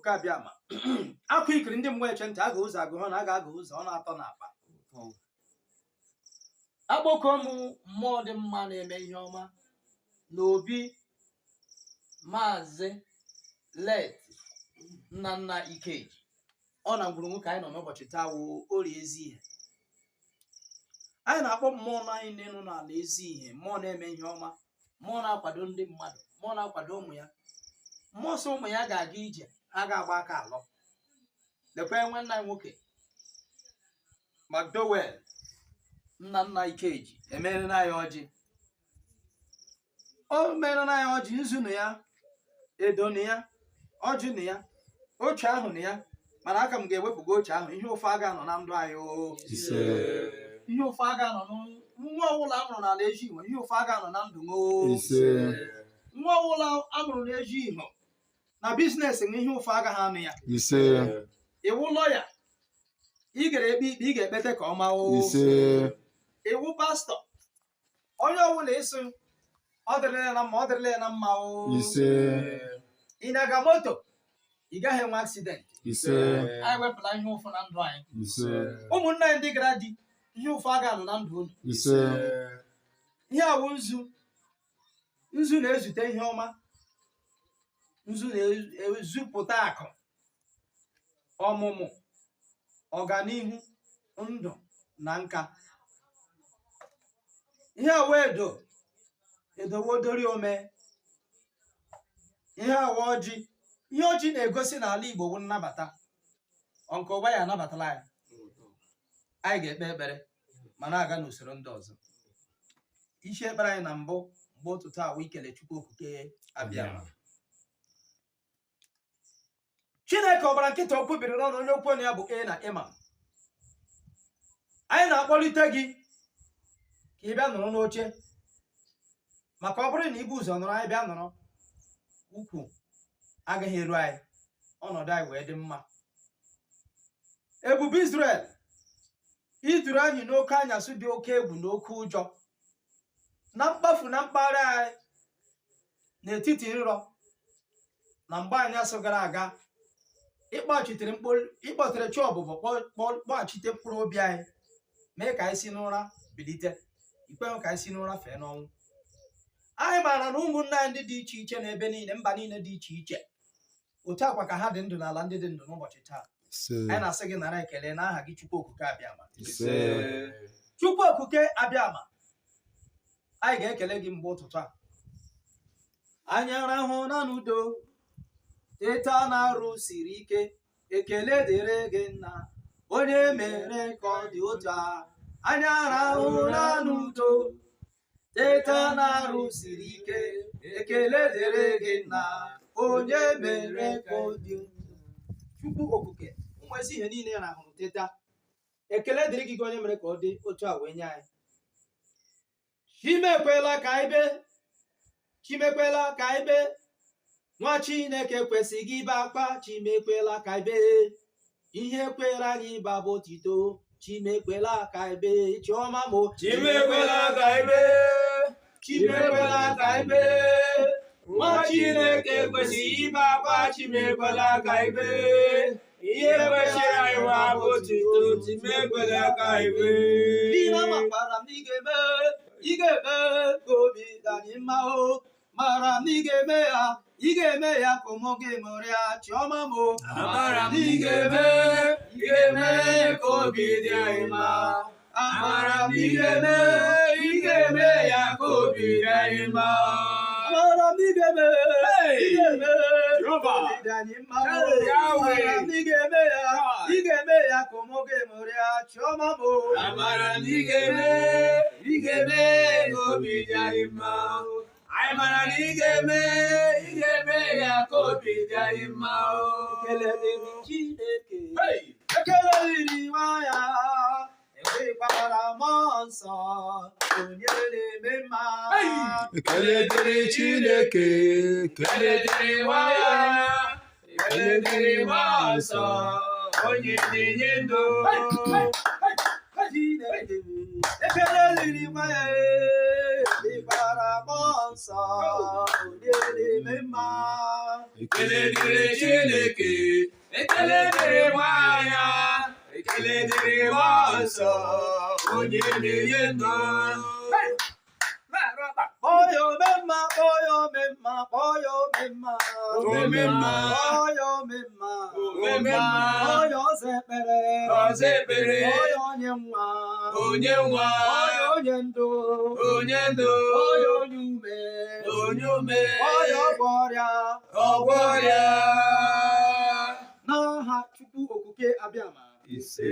okuke abịama akwa ikiri ndị mmụọ eche ntị aga ụzọ agụ ha na aga ụzọ ọ na-atọ n'akpa agbakọ m mmụọ dị mma na-eme ihe ọma n'obi maazị let nna Ikeji ọ na ngwuru nwoke anyị nọ n'ụbọchị taa wụ orie ezi ihe anyị na-akpọ mmụọ anyị n'elu n'ala ezi ihe mmụọ na-eme ihe ọma mmụọ na-akwado ndị mmadụ mmụọ na-akwado ụmụ ya mmụọ sọ ụmụ ya ga-aga ije ha ga-agba aka alọ lekwa nwanne anyị nwoke McDowell nna Ikeji emere na ya ọjị o mere na ya ọjị nzu na ya edo na ya ọjị na ya oche ahụ na ya mana aka m ga-ewepụgo oche ahụ ihe ụfọ aga nọ na ndụ anyị ihe ụfọ aga nọ nwa ọbụla amụrụ n'ala eji Igbo ihe ụfọ aga nọ na ndụ nwa ọbụla amụrụ n'eji Igbo na biznes na ihe ụfọ aga ha anụ ya iwu lọya ị gara ekpe ikpe ị ga-ekpete ka ọma iwu pastọ onye ọbụla ịsụ ọ dịrịla na mma ọ dịrịla na mma ị na-aga moto ị gaghị enwe aksidenti anyị wepụla ihe ụfụ na ndụ anyị ụmụnne anyị ndị gara di ihe ụfụ aga nọ na ndụ unu ihe awụ nzu na-ezute ihe ọma nzu na-ezupụta akụ ọmụmụ ọganihu ndụ na nka ihe awụ edowodori ome ihe awụ ọjị ihe ọjị na-egosi n'ala Igbo bụ nnabata nke ụba ya anabatala ya anyị ga-ekpe ekpere ma na-aga n'usoro ndị ọzọ isi ekpere anyị na mbụ mgbe ụtụtụ awụ ikele Chukwu okike abịama Chineke ọbara nkịta okwu biri n'ọnụ onye okwu ya bụ na Imam anyị na-akpọlite gị ka ị bịa nọrọ n'oche maka ọ bụrụ na ibu ụzọ nọrọ anyị bịa nọrọ ukwu agaghị eru anyị ọnọdụ anyị wee dị mma ebube Israel iduru anyị n'oke anyasị dị oke egwu na oke ụjọ na mkpafu na mpaghara anyị n'etiti nrọ na mgbe anyasị gara aga ịkpọtere chi ọbụbọ kpọghachite mkpụrụ obi anyị mee ka anyị si n'ụra bilite ikweghị ka anyị si n'ụra fee n'ọnwụ anyị maara na ụmụnne anyị ndị dị iche iche na ebe niile mba niile dị iche iche otu akwa ka ha dị ndụ n'ala ndị dị ndụ n'ụbọchị taa anyị na-asị gị nara ekele n'aha gị Chukwu okike abịama Chukwu okike abịama anyị ga-ekele gị mgbe ụtụtụ a anyị arahụ na n'udo teta na-arụ siri ike ekele dịrị gị nna onye mere ka ọ dị otu a anyị arahụ na n'udo teta na-arụ siri ike ekele dịrị gị nna onye mere ka ọ dị Chukwu okike ụmụ ezi ihe niile rahụrụ teta ekele dịrị gị onye mere ka ọ dị otu a wee nye anyị chimekwela ka anyị bee nwa Chineke kwesịghị ibe akpa chimekwela ka anyị bee ihe kwere anyị ịba bụ otito chimekwela ka anyị bee chiọma mo chimekwela ka anyị bee chimekwela ka anyị bee nwa Chineke kwesịghị ibe akpa chimekwela ka anyị bee ihe kwesịrị anyị nwa bụ otito chimekwela ka anyị bee ihe makpara m ị ga-eme ka obi dị anyị mma mara m ị ga-eme ya ka ụmụ gị mụrụ ya chiọma mo amara m ị ga-eme ka obi dị anyị mma amara m ị ga-eme ya ka obi dị anyị mma amara m ị ga-eme ka obi dị anyị mma amara m ị ga-eme ya ka ụmụ gị mụrụ ya chiọma mo amara m ị ga-eme ka obi dị anyị mma anyị mara na ị ga-eme ya ka obi dị anyị mma ekele dịrị Chineke ekele dịrị nwa ya ekwekwara mmụọ nsọ onye na-eme mma ekele dịrị Chineke ekele dịrị nwa ya ekele dịrị mmụọ nsọ onye na-enye ndụ ekele dịrị nwa ya ekwekwara mmụọ nsọ onye na-eme mma ekele dịrị Chineke, ekele dịrị nwanyị, ekele dịrị nsọ, onye na-enye ndụ. Oyo memma, oyo memma, oyo memma, oyo memma, oyo memma, oyo memma, oyo zepere, ozepere, oyo nyenwa, onyenwa, oyo nyendo, onyendo, oyo nyume, onyume, oyo gboria, ogboria. N'aha Chukwu okike abịama. Ise.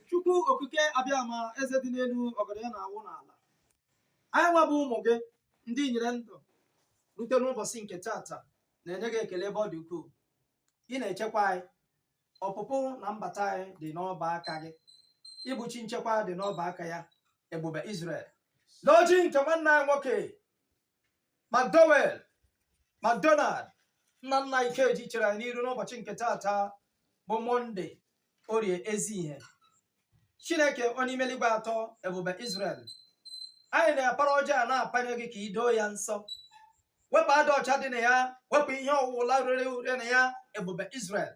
Chukwu okike abịama, eze dị n'elu, ọgọdọ ya na-awụ n'ala. Anyị nwa bụ ụmụ gị ndị nyere ndụ rute n'ụbọchị nke tata na-enye gị ekele ebe ọ dị ukwuu. Ị na-echekwa anyị, ọpụpụ na mbata anyị dị n'ọba aka gị, igbochi nchekwa dị n'ọba aka ya, ebube Israel. N'oji nke nwanne anyị nwoke McDonald nna Ikeji chere anyị n'iru n'ụbọchị nke tata bụ Mọnde, orie ezi ihe. Chineke onye ime eluigwe atọ, ebube Israel, anyị na-apara ọjọọ a na-apanye gị ka i doo ya nsọ. Wepụ ada ọcha dị na ya, wepụ ihe ọwụla rere ure na ya, ebube Israel,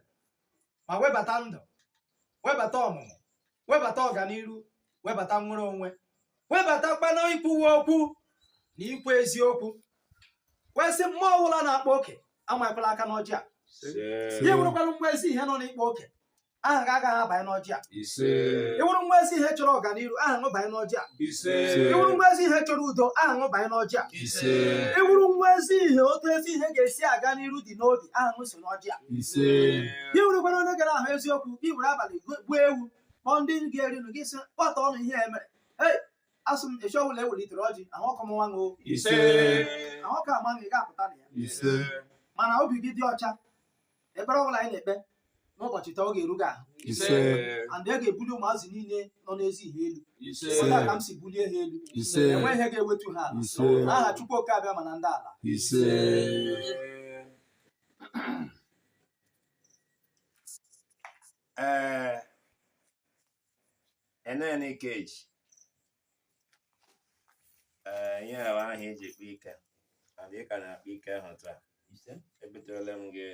ma webata ndụ, webata ọmụmụ, webata ọganiru, webata nwere onwe, webata kpana ikwuwe okwu na ikwu eziokwu. Kwesị mmụọ ọwụla na-akpa oke amakwala aka n'ọjị a. Gị bụrụkwara nwa ezi ihe nọ n'ịkpa oke, aha gị agaghị abanye n'ọjị a. Ị bụrụ nwa ezi ihe chọrọ ọganiru, aha ṅụ banye n'ọjị a. Ị bụrụ nwa ezi ihe chọrọ udo, aha ṅụ banye n'ọjị a. Ị bụrụ nwa ezi ihe, otu ezi ihe ga-esi aga n'iru dị n'obi, aha ṅụ so n'ọjị a. Gị bụrụkwara onye gara ahụ eziokwu, gị were abalị gbuo ewu kpọọ ndị ga-eri nụ, gị sị kpọta ọnụ ihe ya mere. Asụ m echi ọbụla ewelitere ọjị, ahụ ọkụ m nwa ṅụ, ahụ ọkụ ama ị ga-apụta na ya. Mana obi gị dị ọcha, ekpere ọbụla anyị na-ekpe n'ụbọchị taa ọ ga-eru gị ahụ. And a ga-ebuli ụmụazị niile nọ n'ezi ihe elu. Ụta ka m si bulie ha elu, enwe ihe ga-ewetu ha ala. N'aha Chukwu oke abịa ma na ndị ala. Enene Ikeji, ihe ahụ eji ekpe ike, adị ka na-akpa ike ahụ taa. Ebuterela m gị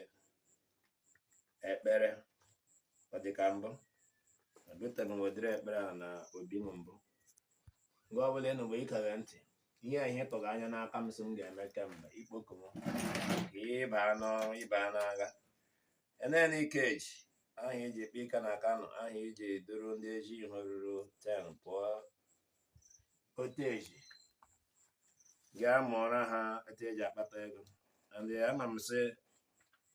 ekpere ọ dị ka mbụ, ebutere m ụdịrị ekpere a na obi m mbụ. Mgbe ọbụla ị nụ mgbe ị kaghe ntị, ihe a ihe tụrụ anya n'aka m sị m ga-eme kemgbe, ikpoku m ka ịbaa n'ọrụ, ịbaa n'agha. Enene Ikeji, aha eji ekpe ike na Kano, aha eji edoro ndị eji ihe ruru 10 pụọ oteji, gaa mụọrọ ha etu eji akpata ego. Ndị ama m sị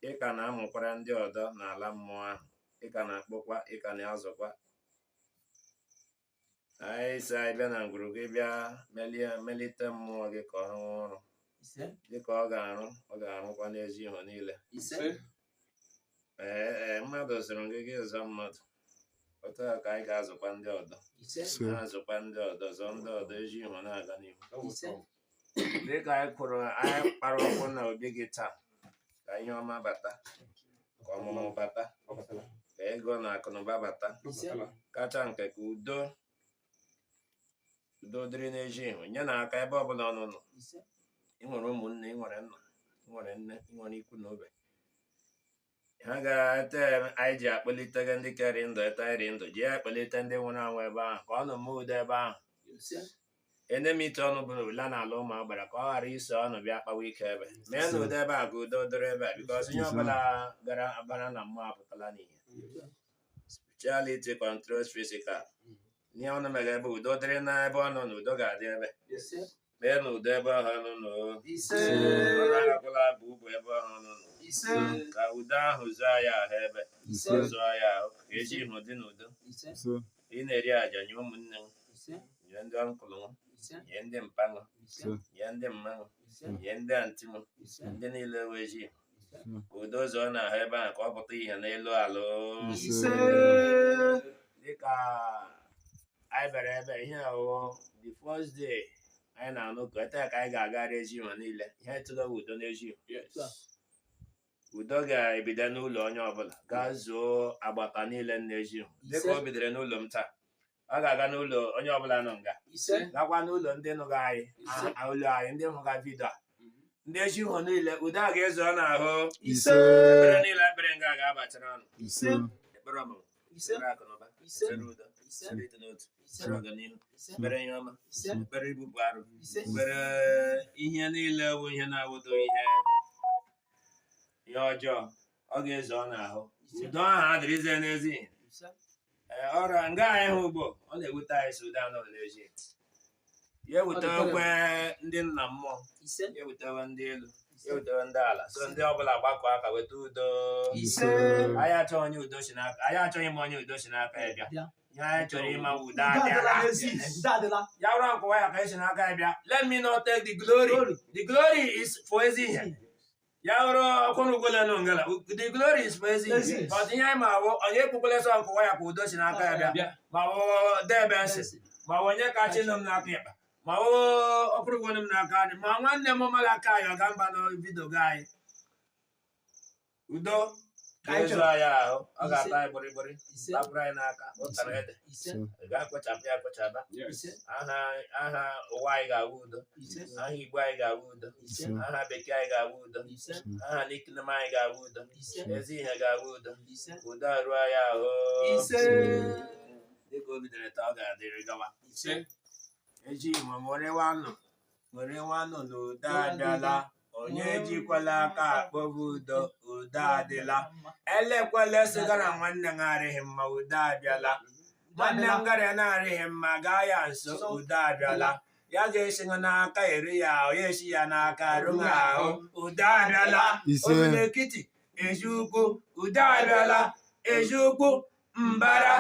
ị ka na-amụkwara ndị ọdọ n'ala mmụọ ahụ, ị ka na-akpọkwa, ị ka na-azụkwa. Anyị si anyị bịa na ngwuru gị bịa melite mmụọ gị ka ọ rụọ ọrụ dịka ọ ga-arụkwa n'ezi ihe niile. Mmadụ sịrị gị gị zọ mmadụ, otu a ka anyị ga-azụkwa ndị ọdọ, na-azụkwa ndị ọdọ, zọ ndị ọdọ, ezi ihe na-aga n'ihu. Dịka anyị kpara ụkwụ na obi gị taa, ka ihe ọma bata, ka ọmụmụ bata, ka ego na akụnụba bata, kacha nke ka udo dịrị n'ezi ihu nye na aka ebe ọbụla ọnụnụ. Ị nwere ụmụnne, ị nwere nna, ị nwere nne, ị nwere ikwu na obe. Ha ga-ete anyị ji akpọlite gị ndị kere ndụ ete iri ndụ, ji akpọlite ndị nwụrụ anwụ ebe ahụ, ka ọ nọ mee udo ebe ahụ. Enemite ọnụ bụ na ule n'ala ụmụ agbara, ka ọ ghara isi ọnụ bịa kpawa ike ebe. Mee na udo ebe a ka udo dịrị ebe a, bikọs ihe ọbụla gara abara na mmụọ apụtala n'ihe. Spirituality controls physical. Ihe ọnụ mere ebe udo dịrị n'ebe ọ nọ na udo ga-adị ebe. Mee na udo ebe ọha nọ nọ, ọrụ agagwụla bụ ugbo ebe ọha nọ nọ, ka udo ahụ zụọ ya ahụ ebe, zụọ ya ahụ, ka eji ihu dị n'udo. Ị na-eri aja nye ụmụnne m, nye ndị ọnkụlụ m, nye ndị mpanụ, nye ndị mmanụ, nye ndị antị m, ndị niile wee ji ka udo zụọ na ahụ ebe ahụ, ka ọ pụta ihe n'elu ala. Dịka anyị bịara ebe ihe ahụhụ the first day anyị na-anụ ka ete ka anyị ga-agara ezi ihe niile, ihe tụrụ udo n'ezi udo ga-ebido n'ụlọ onye ọbụla gaa zuo agbata niile n'ezi ihu. Dịka o bidoro n'ụlọ m taa, ọ ga-aga n'ụlọ onye ọbụla nọ nga, gakwa n'ụlọ ndị nụga anyị ụlọ anyị, ndị hụga vidio a, ndị echi hụ niile udo a ga-ezu ọ n'ahụ ise ekpere niile ekpere nga ga-abachara ọnụ ise ekpere ọmụmụ ise ekpere akụnụba ekpere udo ekpere ịdị n'otu ekpere ọganihu ekpere ihe ọma ekpere ibupụ arụ ekpere ihe niile bụ ihe na-awụdo ihe ọjọọ ọ ga-ezu ọ n'ahụ udo ahụ adịrịzie n'ezi ọrụ nga anyị hụ ugbo ọ na-ewute anyị Sudan nọ n'ezi ya ewetekwe ndị nna mmụọ ya ewetewe ndị elu ya ewetewe ndị ala so ndị ọbụla gbakọ aka weta udo anyị achọghị ime onye udo si n'aka ya bịa ihe anyị chọrọ ịma udo adịala ya wụrụ nkụwa ya ka esi n'aka ya bịa let me not take the glory is for ezi ihe ya wụrụ ọkwụnugwele n'ngala the glory is for ezi ihe but ihe anyị ma awụ onye ekpukwele sọ nkụwa ya ka udo si n'aka ya bịa ma wụ debe nsị ma wụ onye kachi nọ m n'aka ịkpa ma ọkwụrụgwene m n'aka anyị ma nwanne m mara aka anyị ọ ga mba na vidio gị anyị udo ga-ezu anyị ahụ ọ ga-ata anyị gbịrịgbịrị tapụrụ anyị n'aka ụtara ede ga-akpọchapụ ya akpọchaba aha ụwa anyị ga-awụ udo aha Igbo anyị ga-awụ udo aha bekee anyị ga-awụ udo aha nickname anyị ga-awụ udo ezi ihe ga-awụ udo udo arụ anyị ahụ dịka o bidoro taa ọ ga-adịrị gawa eji nwere nwanụ na udo adịla onye ejikwala aka akpọbụ udo adịla elekwala sigara nwanne m arịghị mma udo abịala nwanne m gara na-arịghị mma gaa ya nso udo abịala ya ga-esi n'aka eri ya ahụ ya esi ya n'aka arụ ahụ udo abịala obilikiti eji ukwu udo abịala eji ukwu mbara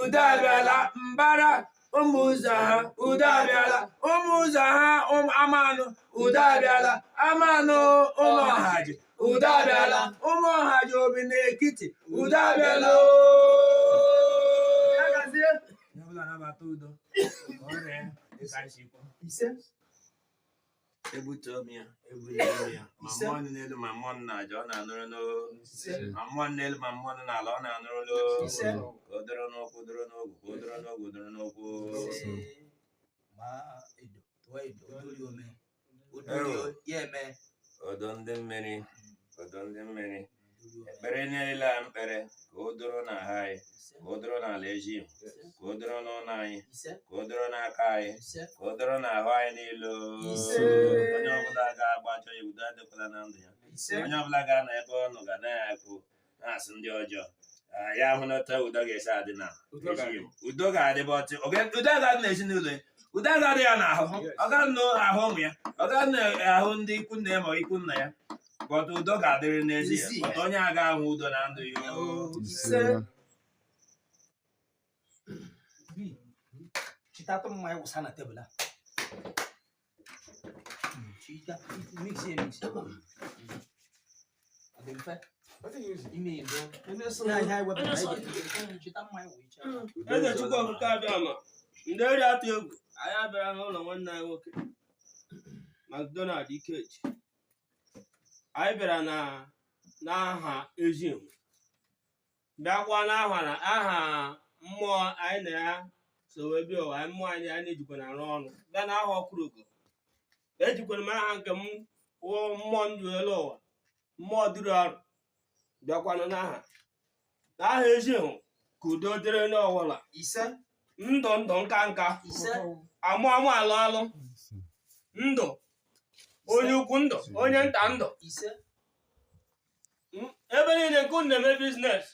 udo abịala mbara ụmụ ụzọ ha udo abịala ụmụ ụzọ ha amanụ udo abịala amanụ ụmụ ọhaji udo abịala ụmụ ọhaji obi n'ekiti udo abịala ebutom ya ebuliri ya ma mmụọ n'elu ma mmụọ n'aja ọ na-anụrụ ma mmụọ n'elu ma mmụọ n'ala ọ na-anụrụ ka o doro n'okwu doro n'ogwu ka o doro n'ogwu doro n'okwu odo ndị mmiri ekpere niile a mkpere ka o doro n'ahụ anyị ka o doro n'ala ejim ka o doro n'ụlọ anyị ka o doro n'aka anyị ka o doro n'ahụ anyị niile onye ọbụla ga-agbajọ ya udo adịkwala na ndụ ya onye ọbụla ga-anọ ebe ọ nọ ga na-ekwu na-asị ndị ọjọọ ya hụ na udo ga-esi adị na udo ga-adịba ọtị udo ga-adị na ezinụlọ ya udo ga-adị ya n'ahụ ọ ga-adị n'ahụ ụmụ ya ọ ga-adị n'ahụ ndị ikwu nna ya ma ikwu nna ya but udo ga-adịrị n'ezie onye a ga-ahụ udo na ndụ ya chitato mmanya wụsa na tebụl a mix dị mfe ime ido eze Chukwu Okike abịa ma ndị ori atụ egwu anyị abịara n'ụlọ nwanne anyị nwoke McDonald Ikeji anyị bịara n'aha Ejim bịakwa aha mmụọ anyị na ya so wee bịa ụwa mmụọ anyị na-ejikwa na arụ ọrụ bịa n'aha Ọkwụrụgo ejikwara m aha nke m wụ mmụọ ndụ elu ụwa mmụọ duru ọrụ bịakwanụ n'aha Ejim ka udo dịrị n'ọwụla ndụ nka nka amụ ala ọlụ ndụ onye ukwu ndụ onye nta ndụ ebe niile nke unu na-eme biznes